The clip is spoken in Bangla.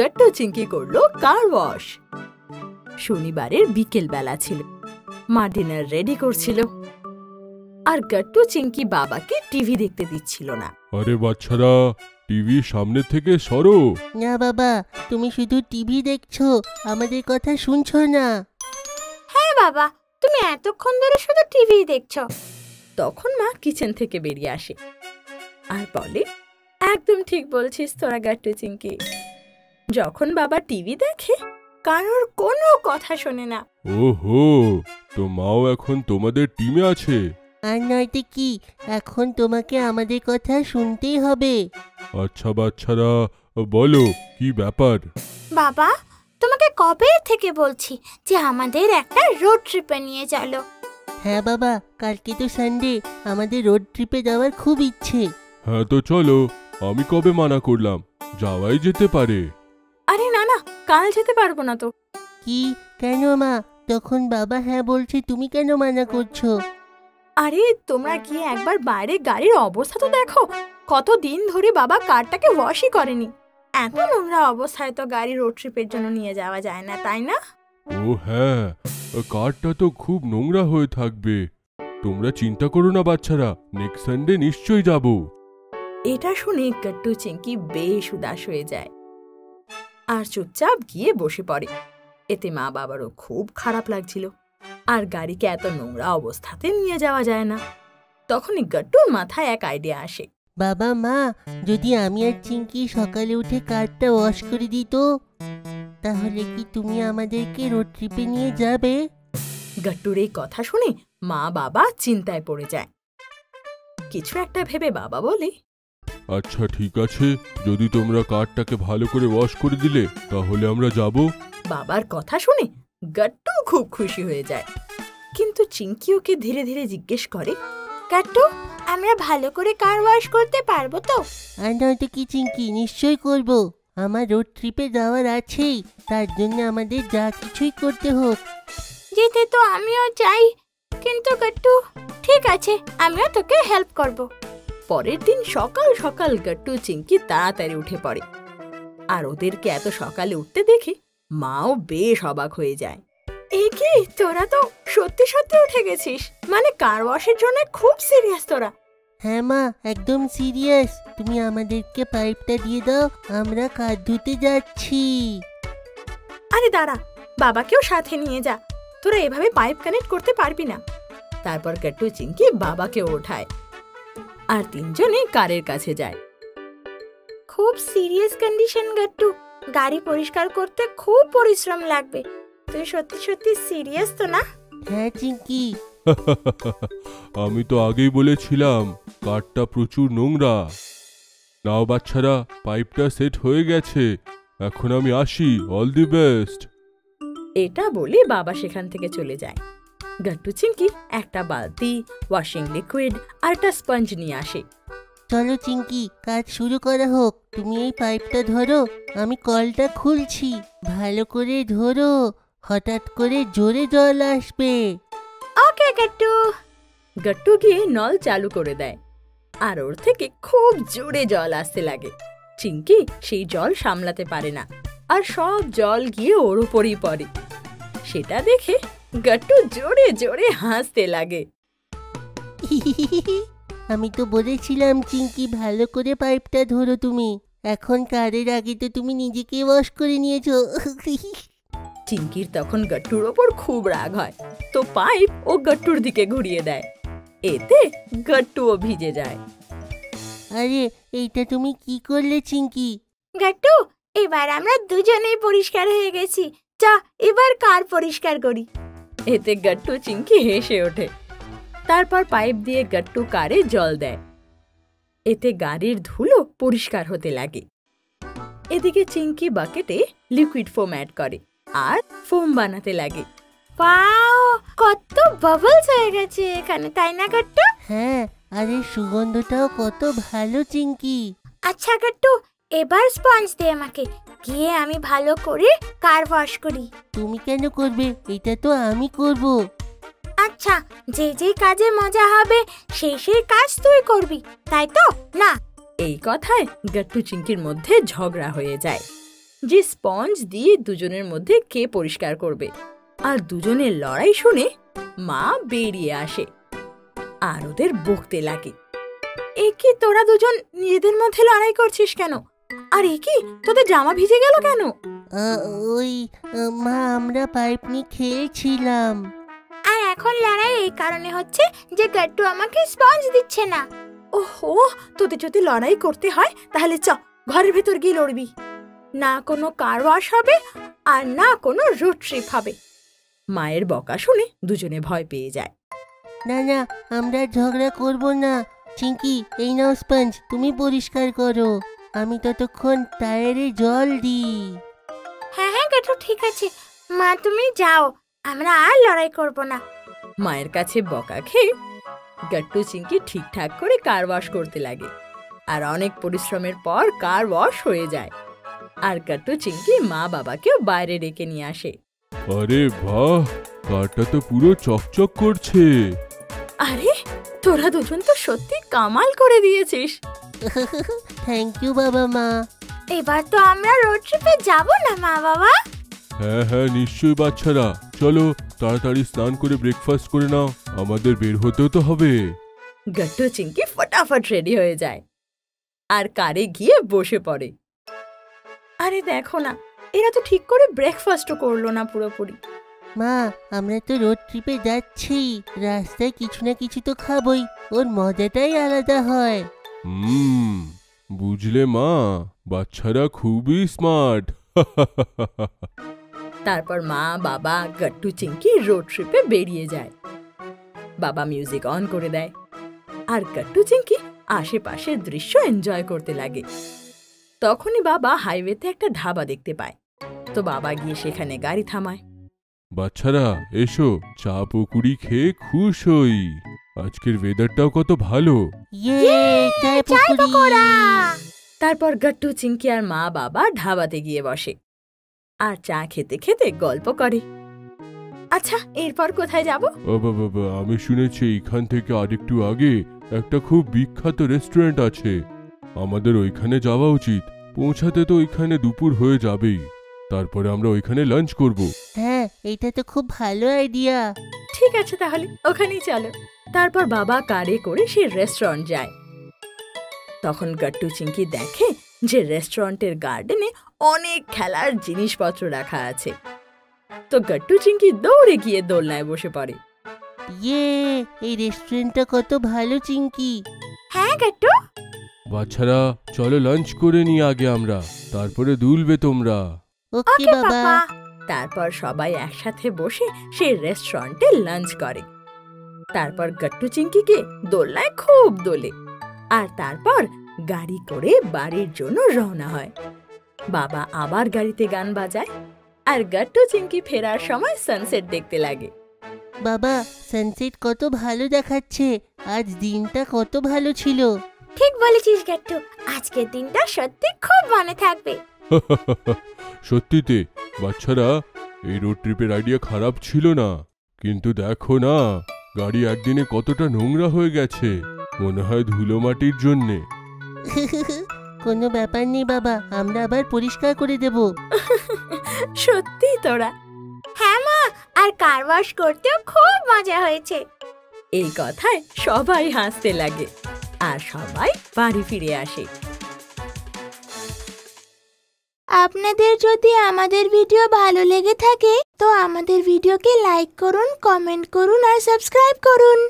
গাট্টু চিংকি করলো কার ওয়াশ। শনিবারের বিকেল বেলা ছিল, মা ডিনার রেডি করছিল আর গাট্টু চিংকি বাবাকে টিভি দেখতে দিচ্ছিল না। আরে বাচ্চারা, টিভি সামনে থেকে সরো। না বাবা, তুমি শুধু টিভি দেখছো, আমাদের কথা শুনছো না। হ্যাঁ বাবা, তুমি এতক্ষণ ধরে শুধু টিভি দেখছো। তখন মা কিচেন থেকে বেরিয়ে আসে আর বলে, একদম ঠিক বলছিস তোরা গাট্টু চিংকি। যখন বাবা টিভি দেখে কারোর কোনো কথা শোনে না। ওহো, তো মাও এখন তোমাদের টিমে আছে। আর নয়তো কি, এখন তোমাকে আমাদের কথা শুনতেই হবে। আচ্ছা বাচ্চারা, বলো কি ব্যাপার? বাবা, তোমাকে কবে থেকে বলছি যে আমাদের একটা রোড ট্রিপে নিয়ে চলো। হ্যাঁ বাবা, কালকে তো সানডে, আমাদের রোড ট্রিপে যাওয়ার খুব ইচ্ছে। হ্যাঁ তো চলো, আমি কবে মানা করলাম? যাওয়াই যেতে পারে। আরে না না, কাল যেতে পারবো না তো। কি, কেন মা? তখন বাবা হ্যাঁ বলছে, তুমি কেন মানা করছো? আরে তোমরা গিয়ে একবার বাইরে গাড়ির অবস্থা তো দেখো। কতদিন ধরে বাবা কারটাকে ওয়াশই করেনি। এত নোংরা অবস্থায় তো গাড়ি রোড ট্রিপের জন্য নিয়ে যাওয়া যায় না, তাই না? ও হ্যাঁ, কারটা তো খুব নোংরা হয়ে থাকবে। তোমরা চিন্তা করো না বাচ্চারা, নেক্সট সানডে নিশ্চয়ই যাব। এটা শুনে গাট্টু চিংকি বেশ উদাস হয়ে যায় আর চুপচাপ গিয়ে বসে পড়ে। এতে মা বাবারও খুব খারাপ লাগছিল, আর গাড়িকে এত নোংরা অবস্থাতে নিয়ে যাওয়া যায় না। তখনই গাট্টুর মাথায় এক আইডিয়া আসে। বাবা মা, যদি আমি আর চিংকি সকালে উঠে কারটা ওয়াশ করে দিত, তাহলে কি তুমি আমাদেরকে রোড ট্রিপে নিয়ে যাবে? গাট্টুর এই কথা শুনে মা বাবা চিন্তায় পড়ে যায়। কিছু একটা ভেবে বাবা বলে, আচ্ছা ঠিক আছে, যদি তোমরা কারটাকে ভালো করে ওয়াশ করে দিলে তাহলে আমরা যাব। বাবার কথা শুনে গাট্টু খুব খুশি হয়ে যায়। কিন্তু চিংকি ওকে ধীরে ধীরে জিজ্ঞেস করে, গাট্টু, আমরা ভালো করে কার ওয়াশ করতে পারবো তো? আর নয়তো কি চিংকি, নিশ্চয়ই করব। আমার রোড ট্রিপে যাওয়ার আছেই, তার জন্য আমাদের যা কিছুই করতে হোক। যেতে তো আমিও চাই, কিন্তু গাট্টু ঠিক আছে, আমিও তোকে হেল্প করব। পরের দিন সকাল সকাল গাট্টু চিংকি তাড়াতাড়ি উঠে পড়ে। আর ওদেরকে এত সকালে উঠতে দেখে মাও বেশ অবাক হয়ে যায়। এই কি, তোরা তো সত্যি সত্যি উঠে গেছিস? মানে কার ওয়াশের জন্য খুব সিরিয়াস তোরা? হ্যাঁ মা, একদম সিরিয়াস। তুমি আমাদেরকে পাইপটা দিয়ে দাও, আমরা কার ধুতে যাচ্ছি। আরে দাঁড়া, বাবাকেও সাথে নিয়ে যা, তোরা এভাবে পাইপ কানেক্ট করতে পারবি না। তারপর গাট্টু চিংকি বাবাকে ওঠায় আর তিনজনে কারের কাছে যায়। খুব সিরিয়াস কন্ডিশন গাট্টু, গাড়ি পরিষ্কার করতে খুব পরিশ্রম লাগবে। তুই সত্যি সত্যি সিরিয়াস তো না? হ্যাঁ চিংকি। আমি তো আগেই বলেছিলাম কারটা প্রচুর নোংরা। নাও বাচ্চারা, পাইপটা সেট হয়ে গেছে, এখন আমি আসি। All the best. এটা বলে বাবা সেখান থেকে চলে যায়। গাট্টু চিংকি একটা বালতি, ওয়াশিং লিকুইড আর একটা স্পঞ্জ নিয়ে আসে। চলো চিংকি, কাজ শুরু করা হোক। তুমি এই পাইপটা ধরো, আমি কলটা খুলছি। ভালো করে ধরো, হঠাৎ করে জোরে জল আসবে। ওকে গাট্টু। গাট্টু গিয়ে নল চালু করে দেয় আর ওর থেকে খুব জোরে জল আসতে লাগে। চিংকি সেই জল সামলাতে পারে না আর সব জল গিয়ে ওর উপরই পড়ে। সেটা দেখে গাট্টু জোরে জোরে হাসতে লাগে। আমি তো বলেছিলাম চিংকি, ভালো করে পাইপটা ধরো তুমি। এখন কারের আগে তো তুমি নিজেকে ওয়াশ করে নিয়েছো। চিংকির তখন গাট্টুর ওপর খুব রাগ হয়, তো পাইপ ও গাট্টুর দিকে ঘুরিয়ে দেয়। এতে গাট্টুও ভিজে যায়। আরে এইটা তুমি কি করলে চিংকি? গাট্টু, এবার আমরা দুজনেই পরিষ্কার হয়ে গেছি। চা, এবার কার পরিষ্কার করি। এতে গাট্টু চিংকি হেসে ওঠে। তারপর পাইপ দিয়ে গাট্টু কারে জল দেয়। এতে গাড়ির ধুলো পরিষ্কার হতে লাগে। এদিকে চিংকি বাকেটে লিকুইড ফোম অ্যাড করে আর ফোম বানাতে লাগে। ওয়াও, কত বাবলস হয়ে গেছে এখানে, তাই না গাট্টু? হ্যাঁ, আরে সুগন্ধটাও কত ভালো চিংকি। আচ্ছা গাট্টু, এবার স্পঞ্জ দে আমাকে, গিয়ে আমি ভালো করে কার ওয়াশ করি। তুমি কেন করবে? এটা তো আমি করব। আচ্ছা, যে যে কাজে মজা হবে সেই সেই কাজ তুই করবি, তাই তো না? এই কথায় গাট্টু চিংকির মধ্যে ঝগড়া হয়ে যায়। যে স্পঞ্জ দিয়ে দুজনের মধ্যে কে পরিষ্কার করবে। আর দুজনের লড়াই শুনে মা বেরিয়ে আসে আর ওদের বকতে লাগে, এ কি তোরা দুজন নিজেদের মধ্যে লড়াই করছিস কেন? আর এ কি তোদের জামা ভিজে গেল কেন? ওই মা, আমরা পাইপ নিয়ে খেলছিলাম। আর এখন লড়াই এই কারণে হচ্ছে যে গাট্টু আমাকে স্পঞ্জ দিচ্ছে না। ওহো, তোদের যদি লড়াই করতে হয় তাহলে চ ঘরের ভেতর গিয়ে লড়বি। না কোনো কার ওয়াশ হবে আর না কোনো রোড ট্রিপ হবে। মায়ের বকা শুনে দুজনে ভয় পেয়ে যায়। না না, আমরা ঝগড়া করব না। চিঙ্কি, এই নাও স্পঞ্জ, তুমি পরিষ্কার করো, আমি ততক্ষণ টায়ারে জল দিই। হ্যাঁ হ্যাঁ গাট্টু, ঠিক আছে মা, তুমি যাও, আমরা আর লড়াই করব না। মায়ের কাছে বকা খেয়ে গাট্টু চিঙ্কি ঠিকঠাক করে কার ওয়াশ করতে লাগে। আর অনেক পরিশ্রমের পর কার ওয়াশ হয়ে যায়। আর গাট্টু চিঙ্কি মা বাবাকেও বাইরে ডেকে নিয়ে আসে। আরে বাহ, কারটা তো পুরো চকচক করছে। আরে তোরা দুজন তো সত্যি কামাল করে দিয়েছিস। থ্যাংক ইউ বাবা মা। এবার তো আমরা রোড ট্রিপে যাব না মা বাবা? হ্যাঁ হ্যাঁ, নিশ্চয়ই বাচ্চারা, চলো তাড়াতাড়ি স্নান করে ব্রেকফাস্ট করে নাও, আমাদের বের হতেও তো হবে। গাট্টু চিঙ্কি ফটাফট রেডি হয়ে যায় আর কারে গিয়ে বসে পড়ে। আরে দেখো না, এরা তো ঠিক করে ব্রেকফাস্টও করলো না পুরোপুরি। মা, আমরা তো রোড ট্রিপে যাচ্ছি, রাস্তায় কিছু না কিছু তো খাবই, ওর মজাটাই আলাদা হয়। বুঝলে মা, বাচ্চারা খুবই স্মার্ট। তারপর মা বাবা গাট্টু চিঙ্কি রোড ট্রিপে বেরিয়ে যায়। বাবা মিউজিক অন করে দেয় আর গাট্টু চিঙ্কি আশেপাশের দৃশ্য এনজয় করতে লাগে। তখনই বাবা হাইওয়েতে একটা ধাবা দেখতে পায়, তো বাবা গিয়ে সেখানে গাড়ি থামায়। বাচ্চারা এসো, চা পকুড়ি খেয়ে খুশ হই, আজকের ওয়েদারটাও কত ভালো। ইয়ে, চায় পকোড়া। তারপর গাট্টু চিঙ্কি আর মা বাবা ধাবাতে গিয়ে বসে আর চা খেতে খেতে গল্প করে। আচ্ছা, এরপর কোথায় যাব? বাবা, আমি শুনেছি এখান থেকে আরেকটু আগে একটা খুব বিখ্যাত রেস্টুরেন্ট আছে, আমাদের ওইখানে যাওয়া উচিত। পৌঁছাতে তো ওইখানে দুপুর হয়ে যাবেই, তারপরে আমরা ওইখানে লাঞ্চ করব। হ্যাঁ, এটা তো খুব ভালো আইডিয়া। ঠিক আছে, তাহলে ওখানেই চলো। তারপর বাবা কারে করে সেই রেস্টুরেন্ট যায়। তখন গাট্টু চিঙ্কি দেখে যে রেস্টুরেন্টের গার্ডেনে অনেক খেলার জিনিসপত্র রাখা আছে। তো গাট্টু চিঙ্কি দৌড়ে গিয়ে দোলনায় বসে পড়ে। ইয়ে, এই রেস্টুরেন্টটা কত ভালো চিঙ্কি। হ্যাঁ গাট্টু, বাচ্চারা চলো লাঞ্চ করে নি আগে আমরা, তারপরে দুলবে তোমরা। ওকে ওকে বাবা। বাবা। তারপর সবাই একসাথে বসে সেই রেস্টুরেন্টে লাঞ্চ করে। তারপর গাট্টু চিঙ্কিকে দোলনায় খুব দোলে আর তারপর গাড়ি করে বাড়ির জন্য রওনা হয়। বাবা আবার গাড়িতে গান বাজায় আর গাট্টু চিঙ্কি ফেরার সময় সানসেট দেখতে লাগে। বাবা, সানসেট কত ভালো দেখাচ্ছে, আজ দিনটা কত ভালো ছিল। ঠিক বলেছিস গাট্টু, আজকের দিনটা সত্যি খুব মনে থাকবে। সত্যিতে বাচ্চারা, এই রোড ট্রিপের আইডিয়া খারাপ ছিল না, কিন্তু দেখো না গাড়ি একদিনে কতটা নোংরা হয়ে গেছে, মনে হয় ধুলো মাটির জন্যে। কোনো ব্যাপার নেই বাবা, আমরা আবার পরিষ্কার করে দেব। সত্যি তোরা? হ্যাঁ মা, আর কার ওয়াশ করতেও খুব মজা হয়েছে। এই কথায় সবাই হাসতে লাগে আর সবাই বাড়ি ফিরে আসে। আপনাদের যদি আমাদের ভিডিও ভালো লেগে থাকে তো আমাদের ভিডিওকে লাইক করুন, কমেন্ট করুন আর সাবস্ক্রাইব করুন।